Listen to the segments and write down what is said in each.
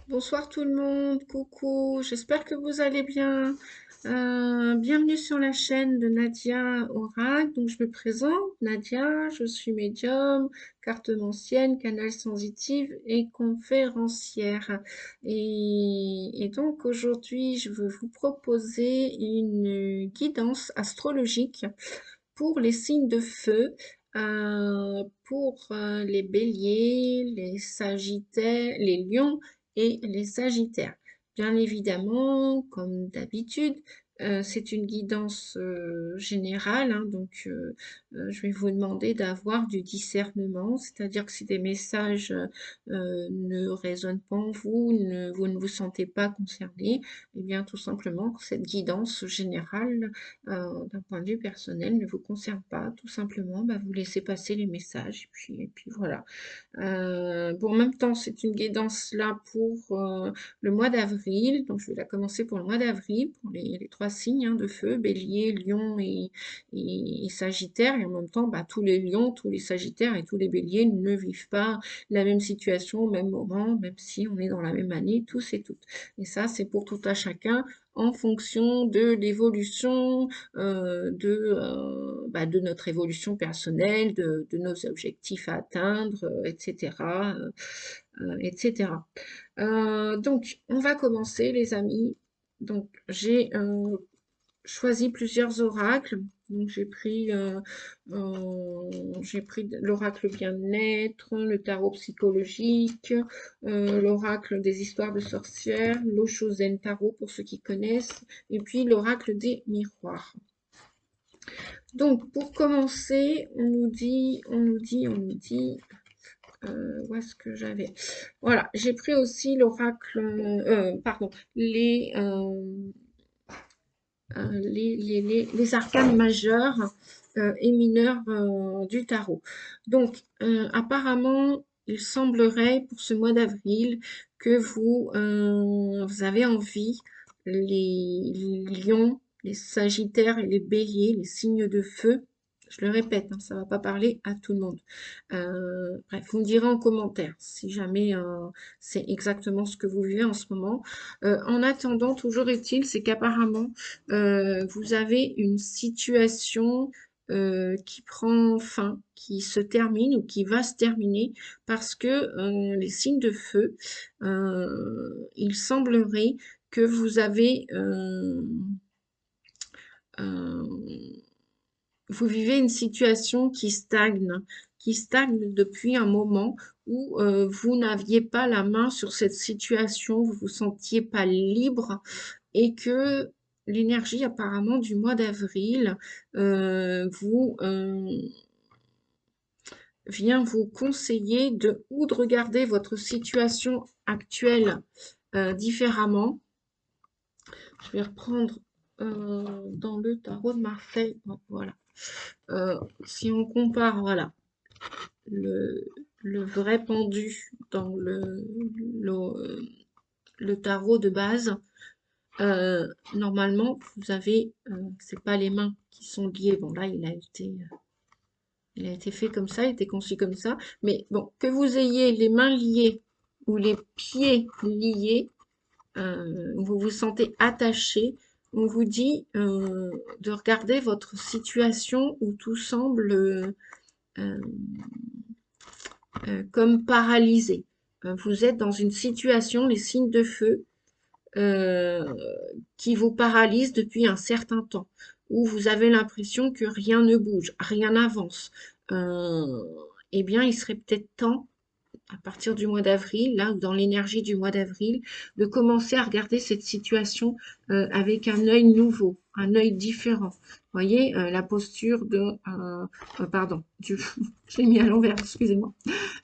Bonsoir tout le monde, coucou, j'espère que vous allez bien. Bienvenue sur la chaîne de Nadia Oracle. Donc je me présente, Nadia, je suis médium, cartomancienne, canal sensitive et conférencière. Et donc aujourd'hui, je veux vous proposer une guidance astrologique pour les signes de feu, pour les béliers, les sagittaires, les lions et les sagittaires. Bien évidemment, comme d'habitude, c'est une guidance générale, hein, donc je vais vous demander d'avoir du discernement, c'est-à-dire que si des messages ne résonnent pas en vous, vous ne vous sentez pas concerné, eh bien tout simplement cette guidance générale d'un point de vue personnel ne vous concerne pas, tout simplement, bah, vous laissez passer les messages et puis voilà. Bon, en même temps, c'est une guidance là pour le mois d'avril. Donc, je vais la commencer pour le mois d'avril, pour les trois signes hein, de feu, bélier, lion et sagittaire. Et en même temps, bah, tous les lions, tous les sagittaires et tous les béliers ne vivent pas la même situation au même moment, même si on est dans la même année, tous et toutes. Et ça, c'est pour tout à chacun en fonction de l'évolution de notre évolution personnelle, de nos objectifs à atteindre, etc., etc. Donc, on va commencer, les amis. Donc, j'ai choisi plusieurs oracles. Donc, j'ai pris l'oracle bien-être, le tarot psychologique, l'oracle des histoires de sorcières, l'Oshozen Tarot pour ceux qui connaissent, et puis l'oracle des miroirs. Donc, pour commencer, où est-ce que j'avais? Voilà, j'ai pris aussi l'oracle, pardon, les arcanes majeurs et mineurs du tarot. Donc, apparemment, il semblerait pour ce mois d'avril que vous avez envie, les lions, les sagittaires et les béliers, les signes de feu, je le répète, hein, ça ne va pas parler à tout le monde. Bref, vous me direz en commentaire si jamais c'est exactement ce que vous vivez en ce moment. En attendant, toujours est-il, c'est qu'apparemment, vous avez une situation qui prend fin, qui se termine ou qui va se terminer parce que les signes de feu, il semblerait que euh, vous vivez une situation qui stagne depuis un moment où vous n'aviez pas la main sur cette situation, vous vous sentiez pas libre et que l'énergie apparemment du mois d'avril vous vient vous conseiller ou de regarder votre situation actuelle différemment. Je vais reprendre dans le tarot de Marseille. Voilà. Si on compare, voilà, le, le vrai pendu dans le tarot de base, normalement, vous avez, c'est pas les mains qui sont liées. Bon, là, il a été fait comme ça, il a été conçu comme ça. Mais bon, que vous ayez les mains liées ou les pieds liés, vous vous sentez attaché, on vous dit de regarder votre situation où tout semble euh, comme paralysé. Vous êtes dans une situation, les signes de feu, euh, qui vous paralyse depuis un certain temps, où vous avez l'impression que rien ne bouge, rien n'avance. Eh bien, il serait peut-être temps à partir du mois d'avril, là, dans l'énergie du mois d'avril, de commencer à regarder cette situation avec un œil nouveau, un œil différent. Vous voyez, la posture pardon, je l'ai mis à l'envers, excusez-moi.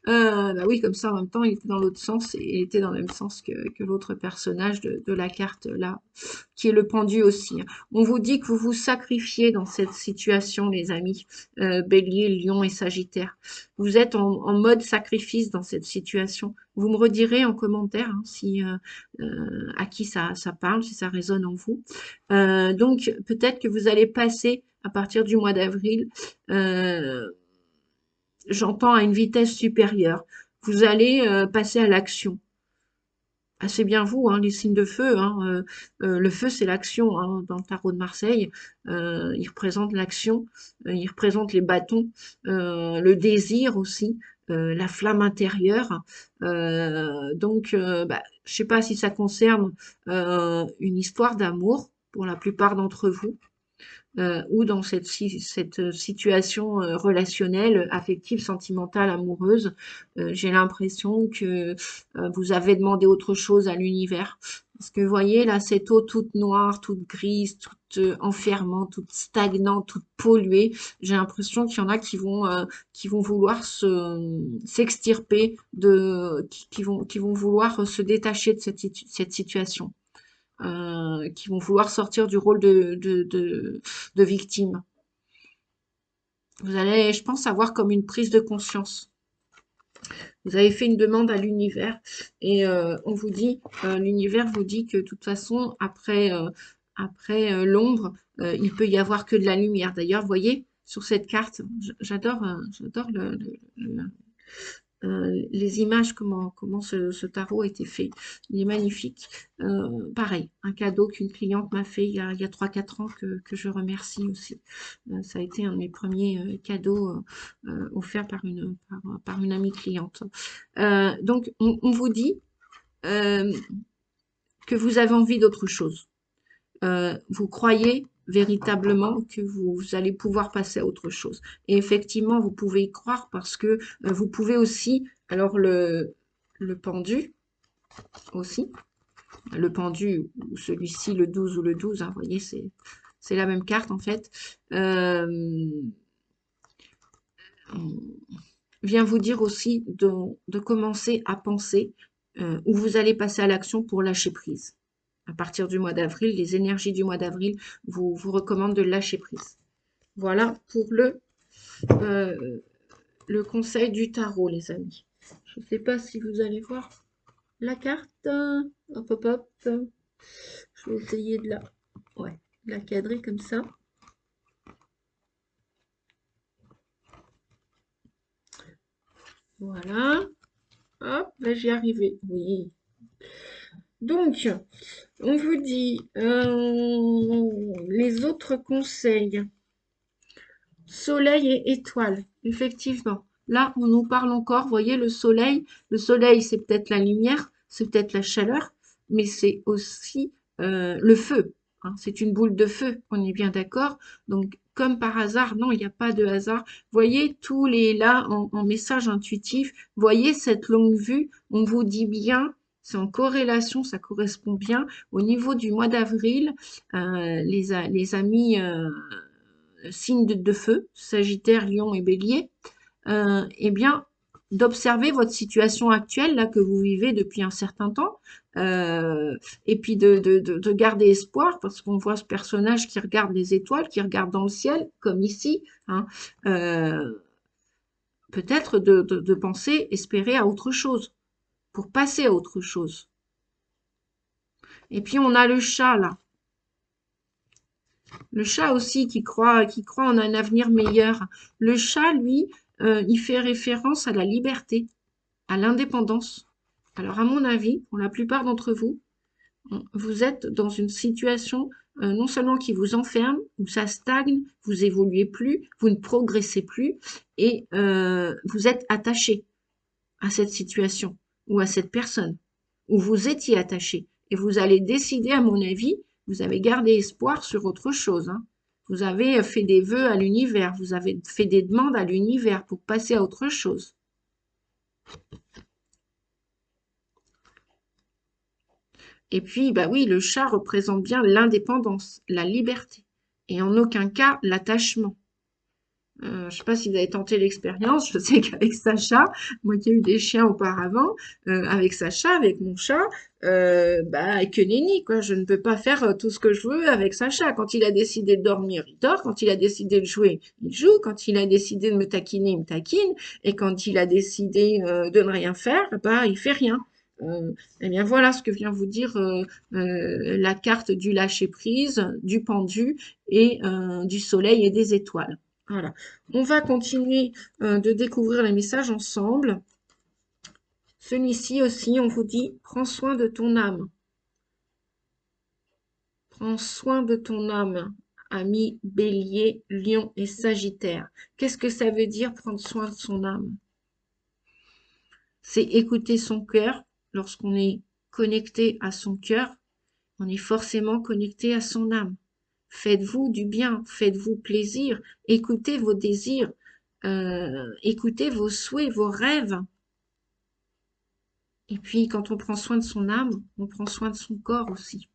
Bah oui, comme ça, en même temps, il était dans l'autre sens et il était dans le même sens que l'autre personnage de la carte, là, qui est le pendu aussi. On vous dit que vous vous sacrifiez dans cette situation, les amis, Bélier, Lion et Sagittaire. Vous êtes en mode sacrifice dans cette situation. Vous me redirez en commentaire hein, si à qui ça parle, si ça résonne en vous. Donc, peut-être que vous allez passer à partir du mois d'avril, j'entends à une vitesse supérieure. Vous allez passer à l'action. c'est bien vous, hein, les signes de feu. Hein, le feu, c'est l'action, hein, dans le tarot de Marseille. Il représente l'action, il représente les bâtons, le désir aussi, la flamme intérieure. Donc, bah, je sais pas si ça concerne une histoire d'amour pour la plupart d'entre vous, ou dans cette situation relationnelle, affective, sentimentale, amoureuse. J'ai l'impression que vous avez demandé autre chose à l'univers. Parce que vous voyez, là, cette eau toute noire, toute grise, toute enfermante, toute stagnante, toute polluée, j'ai l'impression qu'il y en a qui vont vouloir s'extirper qui vont vouloir se détacher de cette situation, qui vont vouloir sortir du rôle de victime. Vous allez, je pense, avoir comme une prise de conscience. Vous avez fait une demande à l'univers et on vous dit, l'univers vous dit que de toute façon, après l'ombre, il peut y avoir que de la lumière. D'ailleurs, vous voyez, sur cette carte, j'adore les images, comment ce tarot a été fait. Il est magnifique. Pareil, un cadeau qu'une cliente m'a fait il y a 3-4 ans que je remercie aussi. Ça a été un de mes premiers cadeaux offerts par une amie cliente. Donc, on vous dit que vous avez envie d'autre chose. Vous croyez véritablement que vous allez pouvoir passer à autre chose. Et effectivement, vous pouvez y croire parce que vous pouvez aussi, alors le pendu aussi, le pendu ou celui-ci, le 12 ou le 12, hein, vous voyez, c'est la même carte en fait, vient vous dire aussi de commencer à penser où vous allez passer à l'action pour lâcher prise. À partir du mois d'avril, les énergies du mois d'avril vous recommandent de lâcher prise. Voilà pour le conseil du tarot, les amis. Je ne sais pas si vous allez voir la carte. Hop, hop, hop. Je vais essayer de la cadrer comme ça. Voilà. Hop, là j'y arrivé. Oui. Donc, on vous dit les autres conseils. Soleil et étoiles, effectivement. Là, on nous parle encore, vous voyez, le soleil, c'est peut-être la lumière, c'est peut-être la chaleur, mais c'est aussi le feu, hein. C'est une boule de feu, on est bien d'accord. Donc, comme par hasard, non, il n'y a pas de hasard. Voyez, tous les là, en message intuitif, voyez cette longue vue, on vous dit bien, c'est en corrélation, ça correspond bien. Au niveau du mois d'avril, les amis signes de feu, Sagittaire, Lion et Bélier, eh bien, d'observer votre situation actuelle, là, que vous vivez depuis un certain temps, et puis de garder espoir, parce qu'on voit ce personnage qui regarde les étoiles, qui regarde dans le ciel, comme ici, hein, peut-être de penser, espérer à autre chose, pour passer à autre chose. Et puis, on a le chat, là. Le chat aussi qui croit en un avenir meilleur. Le chat, lui, il fait référence à la liberté, à l'indépendance. Alors, à mon avis, pour la plupart d'entre vous, vous êtes dans une situation non seulement qui vous enferme, où ça stagne, vous évoluez plus, vous ne progressez plus, et vous êtes attaché à cette situation ou à cette personne, où vous étiez attaché. Et vous allez décider, à mon avis, vous avez gardé espoir sur autre chose, hein. Vous avez fait des vœux à l'univers, vous avez fait des demandes à l'univers pour passer à autre chose. Et puis, bah oui, le chat représente bien l'indépendance, la liberté, et en aucun cas l'attachement. Je ne sais pas si vous avez tenté l'expérience. Je sais qu'avec Sacha, moi qui ai eu des chiens auparavant, avec Sacha, avec mon chat, bah que nenni quoi. Je ne peux pas faire tout ce que je veux avec Sacha. Quand il a décidé de dormir, il dort. Quand il a décidé de jouer, il joue. Quand il a décidé de me taquiner, il me taquine. Et quand il a décidé de ne rien faire, bah il fait rien. Eh bien voilà ce que vient vous dire la carte du lâcher prise, du pendu et du soleil et des étoiles. Voilà. On va continuer de découvrir les messages ensemble. Celui-ci aussi, on vous dit, prends soin de ton âme. Prends soin de ton âme, ami Bélier, Lion et Sagittaire. Qu'est-ce que ça veut dire prendre soin de son âme? C'est écouter son cœur. Lorsqu'on est connecté à son cœur, on est forcément connecté à son âme. Faites-vous du bien, faites-vous plaisir, écoutez vos désirs, écoutez vos souhaits, vos rêves. Et puis, quand on prend soin de son âme, on prend soin de son corps aussi.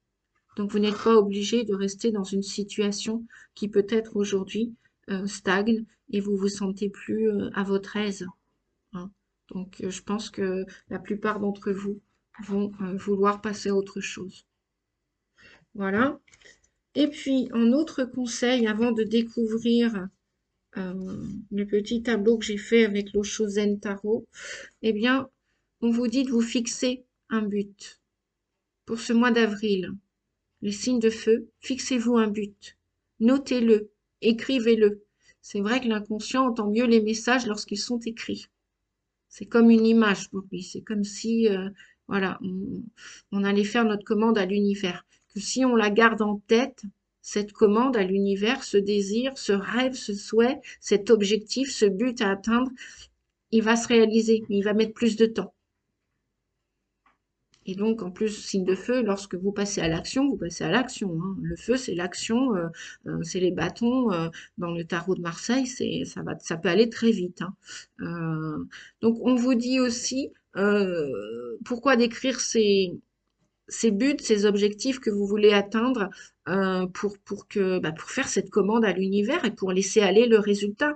Donc, vous n'êtes pas obligé de rester dans une situation qui peut-être aujourd'hui stagne et vous vous sentez plus à votre aise, hein. Donc, je pense que la plupart d'entre vous vont vouloir passer à autre chose. Voilà. Et puis, un autre conseil avant de découvrir le petit tableau que j'ai fait avec l'Oshozen Tarot, eh bien, on vous dit de vous fixer un but pour ce mois d'avril. Les signes de feu, fixez-vous un but. Notez-le, écrivez-le. C'est vrai que l'inconscient entend mieux les messages lorsqu'ils sont écrits. C'est comme une image pour lui. C'est comme si, voilà, on allait faire notre commande à l'univers. Que si on la garde en tête, cette commande à l'univers, ce désir, ce rêve, ce souhait, cet objectif, ce but à atteindre, il va se réaliser, mais il va mettre plus de temps. Et donc, en plus, signe de feu, lorsque vous passez à l'action, vous passez à l'action, hein. Le feu, c'est l'action, c'est les bâtons. Dans le tarot de Marseille, ça peut aller très vite, hein. Donc, on vous dit aussi pourquoi décrire ces buts, ces objectifs que vous voulez atteindre pour faire cette commande à l'univers et pour laisser aller le résultat.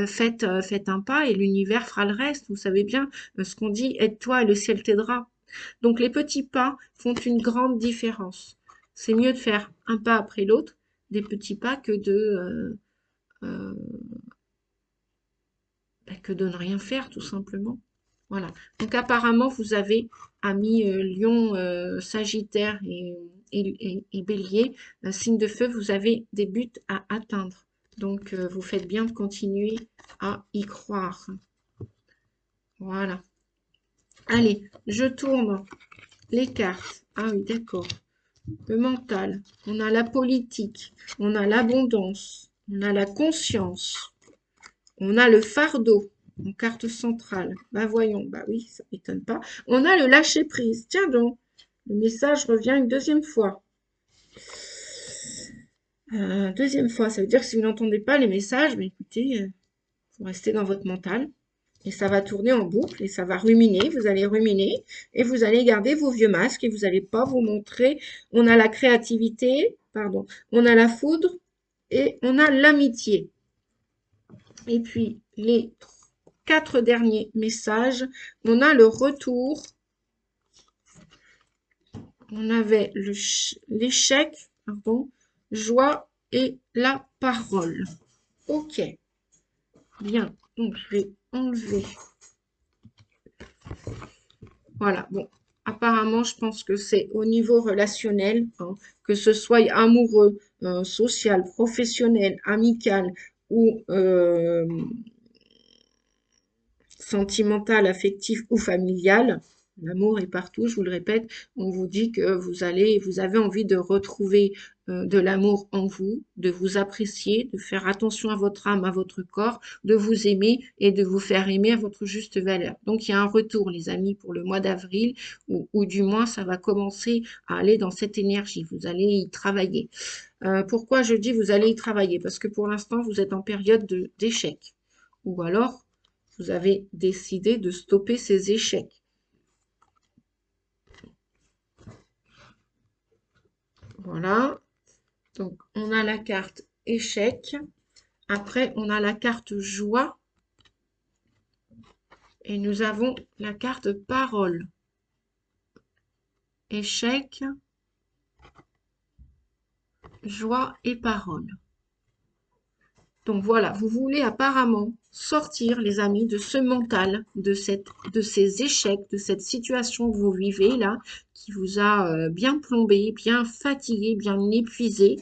Faites un pas et l'univers fera le reste. Vous savez bien ce qu'on dit, aide-toi et le ciel t'aidera. Donc les petits pas font une grande différence. C'est mieux de faire un pas après l'autre, des petits pas, que de ne rien faire tout simplement. Voilà. Donc apparemment, vous avez, amis Lion, Sagittaire et Bélier, signe de feu, vous avez des buts à atteindre. Donc vous faites bien de continuer à y croire. Voilà. Allez, je tourne les cartes. Ah oui, d'accord. Le mental, on a la politique, on a l'abondance, on a la conscience, on a le fardeau en carte centrale. Bah voyons, bah oui, ça ne m'étonne pas. On a le lâcher-prise. Tiens donc, le message revient une deuxième fois. Deuxième fois, ça veut dire que si vous n'entendez pas les messages, mais écoutez, vous restez dans votre mental. Et ça va tourner en boucle et ça va ruminer, vous allez ruminer et vous allez garder vos vieux masques et vous n'allez pas vous montrer. On a la créativité, pardon, on a la foudre et on a l'amitié. Et puis les 4 derniers messages, on a le retour, on avait l'échec, pardon, joie et la parole. Ok, bien, donc je vais enlever. Voilà, bon, apparemment, je pense que c'est au niveau relationnel, hein, que ce soit amoureux, social, professionnel, amical ou sentimental, affectif ou familial. L'amour est partout, je vous le répète. On vous dit que vous avez envie de retrouver de l'amour en vous, de vous apprécier, de faire attention à votre âme, à votre corps, de vous aimer et de vous faire aimer à votre juste valeur. Donc, il y a un retour, les amis, pour le mois d'avril, ou du moins, ça va commencer à aller dans cette énergie. Vous allez y travailler. Pourquoi je dis vous allez y travailler? Parce que pour l'instant, vous êtes en période d'échec. Ou alors, vous avez décidé de stopper ces échecs. Voilà. Donc, on a la carte échec. Après, on a la carte joie. Et nous avons la carte parole. Échec, joie et parole. Donc voilà, vous voulez apparemment sortir, les amis, de ce mental, de ces échecs, de cette situation que vous vivez là, qui vous a bien plombé, bien fatigué, bien épuisé,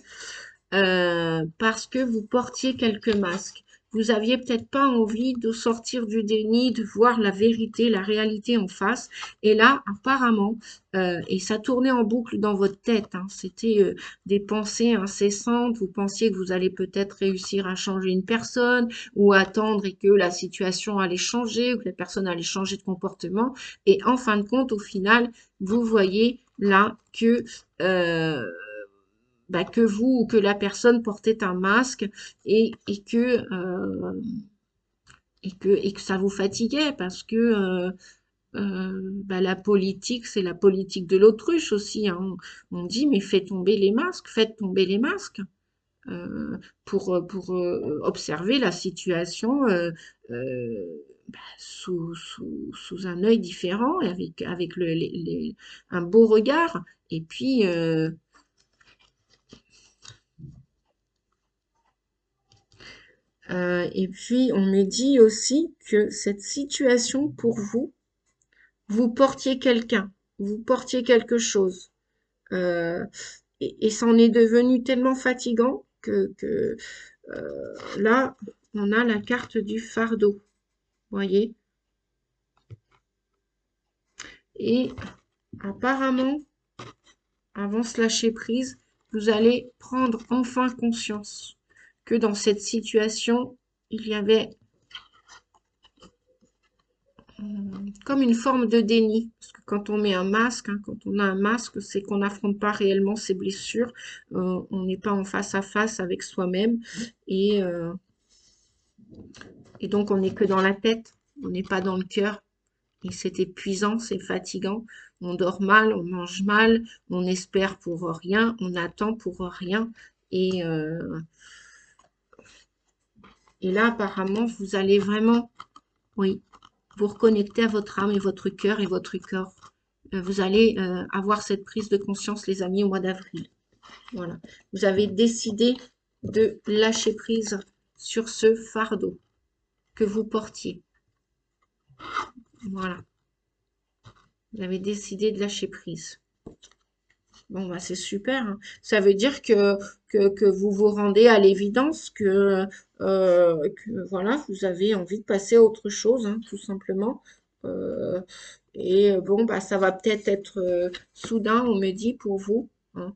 parce que vous portiez quelques masques. vous aviez peut-être pas envie de sortir du déni, de voir la vérité, la réalité en face. Et là, apparemment, et ça tournait en boucle dans votre tête, hein, c'était des pensées incessantes. Vous pensiez que vous allez peut-être réussir à changer une personne ou attendre et que la situation allait changer ou que la personne allait changer de comportement. Et en fin de compte, au final, vous voyez là euh, que vous ou que la personne portait un masque et, et que ça vous fatiguait parce que la politique, c'est la politique de l'autruche aussi, hein. On dit, mais faites tomber les masques euh, pour observer la situation sous un œil différent et avec un beau regard. Et puis, on me dit aussi que cette situation pour vous, vous portiez quelqu'un, vous portiez quelque chose. Euh, et ça en est devenu tellement fatigant que là, on a la carte du fardeau, voyez. Et apparemment, avant ce lâcher prise, vous allez prendre enfin conscience que dans cette situation, il y avait comme une forme de déni. Parce que quand on met un masque, hein, quand on a un masque, c'est qu'on n'affronte pas réellement ses blessures. On n'est pas en face à face avec soi-même. Et, euh, et donc, on n'est que dans la tête. On n'est pas dans le cœur. Et c'est épuisant, c'est fatigant. On dort mal, on mange mal, on espère pour rien, on attend pour rien. Et, euh, et là, apparemment, vous allez vraiment, oui, vous reconnecter à votre âme et votre cœur et votre corps. Vous allez avoir cette prise de conscience, les amis, au mois d'avril. Voilà. Vous avez décidé de lâcher prise sur ce fardeau que vous portiez. Voilà. Vous avez décidé de lâcher prise. Bon, bah, c'est super, hein. Ça veut dire que vous vous rendez à l'évidence que voilà, vous avez envie de passer à autre chose, hein, tout simplement. Euh, bon, bah, ça va peut-être être, soudain, on me dit, pour vous, hein.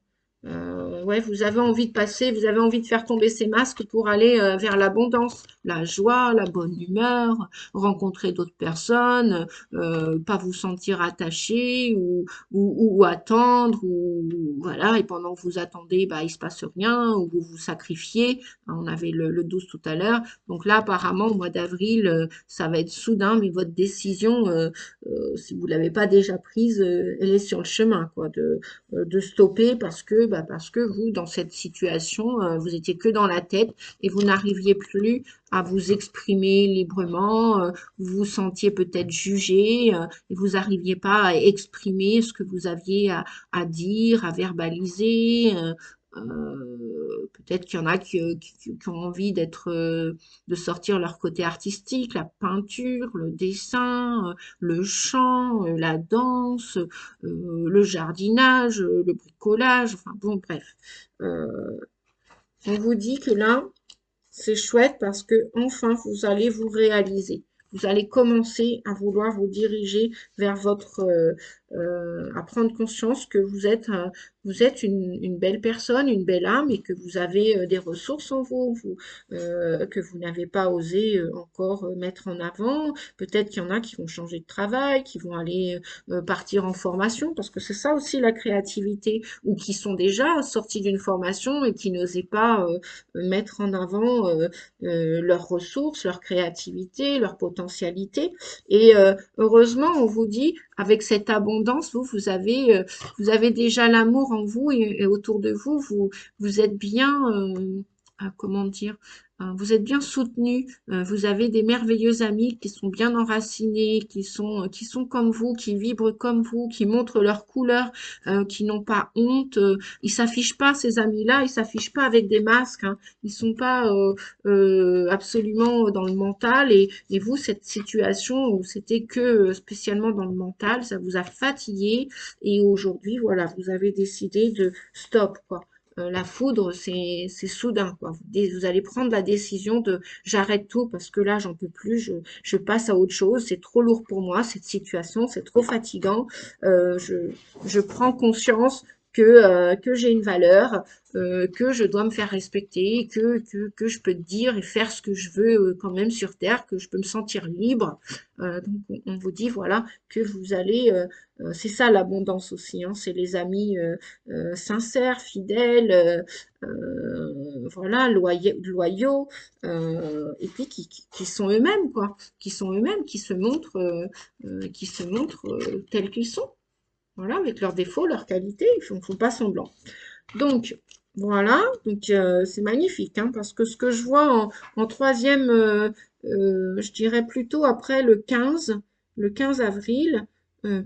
Ouais, vous avez envie de passer, vous avez envie de faire tomber ces masques pour aller vers l'abondance, la joie, la bonne humeur, rencontrer d'autres personnes, pas vous sentir attaché ou attendre, ou voilà, et pendant que vous attendez, bah, il se passe rien, ou vous vous sacrifiez. On avait le 12 tout à l'heure. Donc là, apparemment, au mois d'avril, ça va être soudain, mais votre décision, si vous l'avez pas déjà prise, elle est sur le chemin, quoi, de stopper parce que vous, dans cette situation, vous étiez que dans la tête et vous n'arriviez plus à vous exprimer librement, vous vous sentiez peut-être jugé, et vous n'arriviez pas à exprimer ce que vous aviez à dire, à verbaliser. Peut-être qu'il y en a qui ont envie de sortir leur côté artistique, la peinture, le dessin, le chant, la danse, le jardinage, le bricolage, enfin bon, bref. Euh, on vous dit que là, c'est chouette parce que enfin vous allez vous réaliser. Vous allez commencer à vouloir vous diriger vers à prendre conscience que vous êtes une belle personne, une belle âme et que vous avez des ressources en vous, que vous n'avez pas osé encore mettre en avant. Peut-être qu'il y en a qui vont changer de travail, qui vont aller partir en formation, parce que c'est ça aussi la créativité, ou qui sont déjà sortis d'une formation et qui n'osaient pas mettre en avant leurs ressources, leur créativité, leur potentialité. Et heureusement, on vous dit, avec cette abondance, vous avez déjà l'amour en vous et autour de vous, vous êtes bien, comment dire, vous êtes bien soutenu. Vous avez des merveilleux amis qui sont bien enracinés, qui sont comme vous, qui vibrent comme vous, qui montrent leur couleur, qui n'ont pas honte. Ils s'affichent pas, ces amis-là, ils s'affichent pas avec des masques, hein. Ils sont pas absolument dans le mental. Et vous, cette situation où c'était que spécialement dans le mental, ça vous a fatigué. Et aujourd'hui, voilà, vous avez décidé de stop, quoi. La foudre, c'est soudain, quoi. Vous allez prendre la décision de j'arrête tout parce que là, j'en peux plus, je passe à autre chose, c'est trop lourd pour moi, cette situation, c'est trop fatigant. Euh, je, je prends conscience que j'ai une valeur, que je dois me faire respecter, que je peux dire et faire ce que je veux quand même sur Terre, que je peux me sentir libre. Donc, on vous dit, voilà, que vous allez... c'est ça l'abondance aussi, hein, c'est les amis sincères, fidèles, voilà, loyaux, et puis qui sont eux-mêmes, quoi, qui sont eux-mêmes, qui se montrent tels qu'ils sont, voilà, avec leurs défauts, leurs qualités, ils font pas semblant. Donc, voilà, donc c'est magnifique, hein, parce que ce que je vois en troisième, je dirais plutôt après le 15 avril,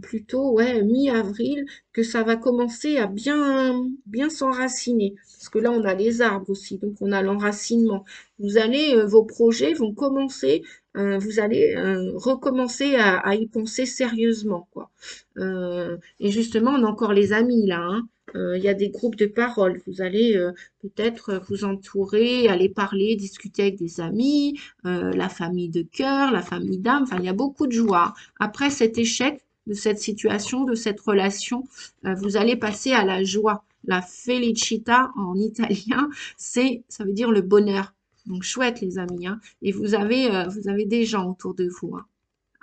plutôt, ouais, mi-avril, que ça va commencer à bien s'enraciner. Parce que là, on a les arbres aussi, donc on a l'enracinement. Vos projets vont commencer, vous allez recommencer à y penser sérieusement, quoi. Et justement, on a encore les amis là, hein. Il y a des groupes de parole. Vous allez peut-être vous entourer, aller parler, discuter avec des amis, la famille de cœur, la famille d'âme. Enfin, il y a beaucoup de joie. Après cet échec de cette situation, de cette relation, vous allez passer à la joie. La felicità en italien, ça veut dire le bonheur. Donc chouette les amis, hein. Et vous avez des gens autour de vous,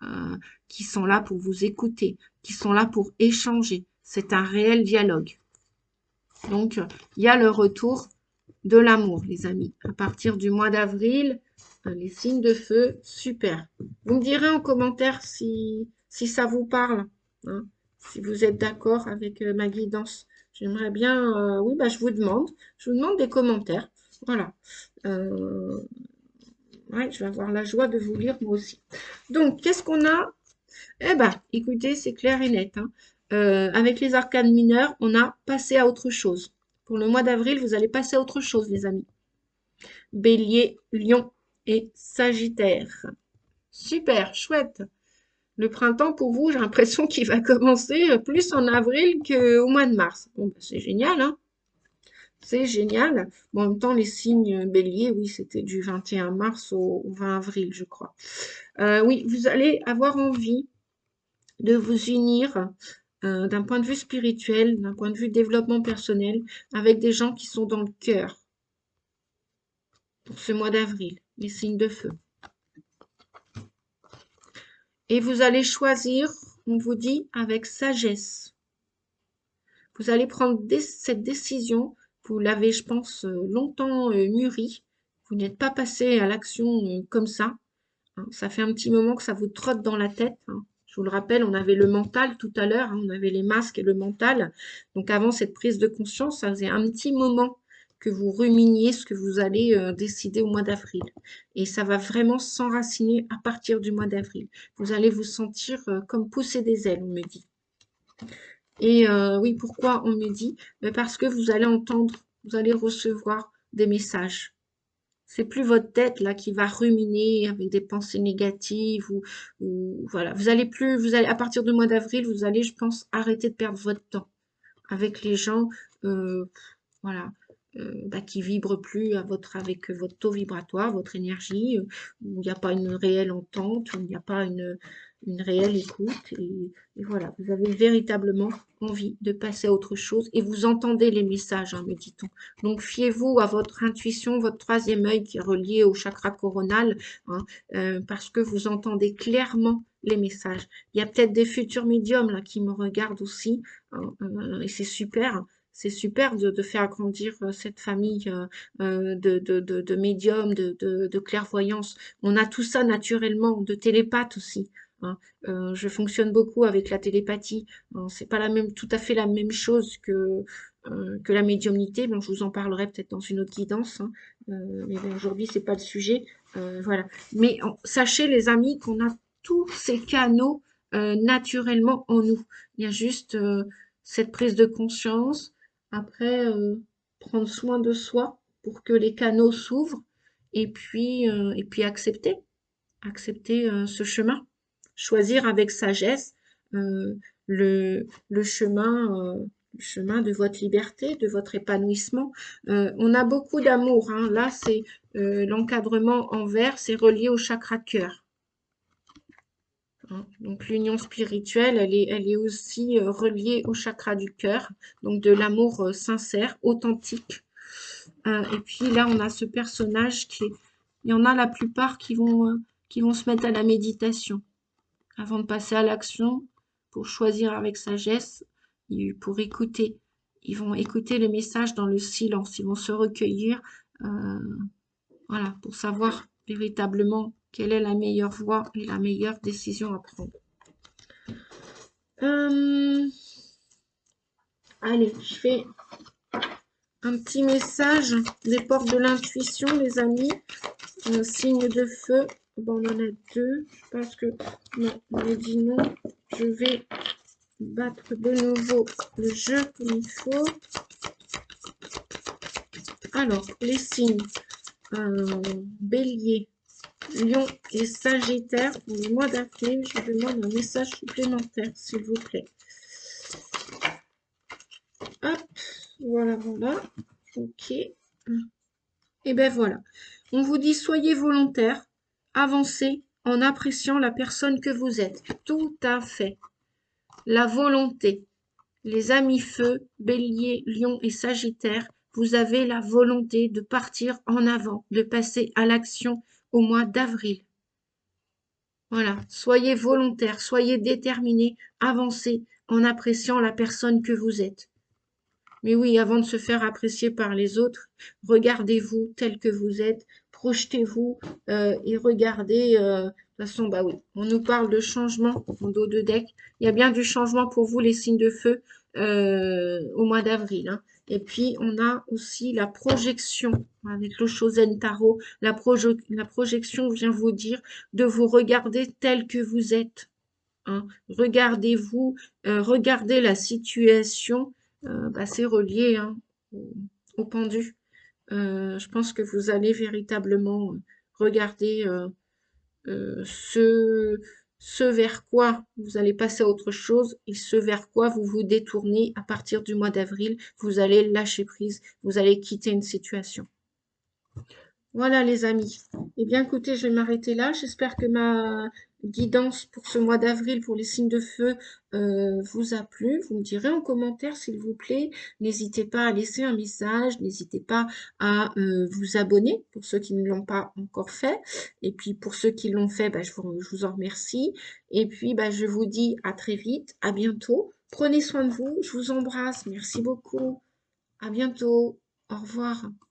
hein, qui sont là pour vous écouter, qui sont là pour échanger. C'est un réel dialogue. Donc, il y a le retour de l'amour, les amis. À partir du mois d'avril, les signes de feu, super. Vous me direz en commentaire si ça vous parle, hein, si vous êtes d'accord avec ma guidance. J'aimerais bien, oui, bah, je vous demande des commentaires. Voilà. Ouais, je vais avoir la joie de vous lire moi aussi. Donc, qu'est-ce qu'on a? Eh ben, écoutez, c'est clair et net, hein. Avec les arcanes mineures, on a passé à autre chose. Pour le mois d'avril, vous allez passer à autre chose, les amis. Bélier, Lion et Sagittaire. Super, chouette. Le printemps, pour vous, j'ai l'impression qu'il va commencer plus en avril qu'au mois de mars. Bon, ben, c'est génial, hein. C'est génial. Bon, en même temps, les signes béliers, oui, c'était du 21 mars au 20 avril, je crois. Oui, vous allez avoir envie de vous unir d'un point de vue spirituel, d'un point de vue développement personnel, avec des gens qui sont dans le cœur pour ce mois d'avril, les signes de feu. Et vous allez choisir, on vous dit, avec sagesse. Vous allez prendre cette décision, vous l'avez, je pense, longtemps mûrie. Vous n'êtes pas passé à l'action comme ça, hein. Ça fait un petit moment que ça vous trotte dans la tête, hein. Je vous le rappelle, on avait le mental tout à l'heure, hein, on avait les masques et le mental. Donc avant cette prise de conscience, ça faisait un petit moment que vous ruminiez ce que vous allez décider au mois d'avril. Et ça va vraiment s'enraciner à partir du mois d'avril. Vous allez vous sentir comme pousser des ailes, on me dit. Et oui, pourquoi on me dit? Parce que vous allez entendre, vous allez recevoir des messages. C'est plus votre tête là qui va ruminer avec des pensées négatives ou voilà. Vous allez à partir du mois d'avril, vous allez, je pense, arrêter de perdre votre temps avec les gens, euh, voilà, bah, qui vibrent plus avec votre taux vibratoire, votre énergie, où il n'y a pas une réelle entente, où il n'y a pas une réelle écoute. Et voilà, vous avez véritablement envie de passer à autre chose et vous entendez les messages, hein, me dit-on. Donc, fiez-vous à votre intuition, votre troisième œil qui est relié au chakra coronal, hein, parce que vous entendez clairement les messages. Il y a peut-être des futurs médiums là qui me regardent aussi, hein, et c'est super. C'est super de faire grandir cette famille de médiums, de clairvoyance. On a tout ça naturellement, de télépathe aussi, hein. Je fonctionne beaucoup avec la télépathie, hein. C'est pas tout à fait la même chose que la médiumnité. Bon, je vous en parlerai peut-être dans une autre guidance, hein. Mais bon, aujourd'hui, c'est pas le sujet. Voilà. Mais sachez, les amis, qu'on a tous ces canaux naturellement en nous. Il y a juste cette prise de conscience. Après, prendre soin de soi pour que les canaux s'ouvrent et puis accepter ce chemin. Choisir avec sagesse euh, le chemin du chemin de votre liberté, de votre épanouissement. On a beaucoup d'amour, hein. Là, c'est l'encadrement en vert, c'est relié au chakra de cœur, hein. Donc l'union spirituelle, elle est aussi reliée au chakra du cœur, donc de l'amour sincère, authentique. Et puis là, on a ce personnage il y en a la plupart qui vont se mettre à la méditation avant de passer à l'action, pour choisir avec sagesse, pour écouter. Ils vont écouter le message dans le silence, ils vont se recueillir, euh, voilà, pour savoir véritablement quelle est la meilleure voie et la meilleure décision à prendre. Allez, je fais un petit message des portes de l'intuition, les amis. Signe de feu, bon, on en a deux. Je pense que non, on a dit non. Je vais battre de nouveau le jeu comme il faut. Alors, les signes Bélier, Lion et Sagittaire pour le mois d'avril, je vous demande un message supplémentaire, s'il vous plaît. Hop, voilà, voilà. Ok. Et ben voilà. On vous dit soyez volontaire, avancez en appréciant la personne que vous êtes. Tout à fait. La volonté. Les amis feu, Bélier, Lion et Sagittaire, vous avez la volonté de partir en avant, de passer à l'action au mois d'avril. Voilà, soyez volontaires, soyez déterminés, avancez en appréciant la personne que vous êtes. Mais oui, avant de se faire apprécier par les autres, regardez-vous tel que vous êtes, projetez-vous et regardez. De toute façon, bah oui, on nous parle de changement en dos de deck. Il y a bien du changement pour vous, les signes de feu, au mois d'avril, hein. Et puis, on a aussi la projection avec le Shosen Tarot. La projection vient vous dire de vous regarder tel que vous êtes, hein. Regardez-vous, regardez la situation, bah, c'est relié, hein, au pendu. Je pense que vous allez véritablement regarder ce vers quoi vous allez passer à autre chose et ce vers quoi vous vous détournez à partir du mois d'avril. Vous allez lâcher prise, vous allez quitter une situation. Voilà les amis. Eh bien écoutez, je vais m'arrêter là. J'espère que ma guidance pour ce mois d'avril pour les signes de feu vous a plu. Vous me direz en commentaire s'il vous plaît. N'hésitez pas à laisser un message. N'hésitez pas à vous abonner pour ceux qui ne l'ont pas encore fait. Et puis pour ceux qui l'ont fait, bah, je vous en remercie. Et puis bah, je vous dis à très vite, à bientôt. Prenez soin de vous. Je vous embrasse. Merci beaucoup. À bientôt. Au revoir.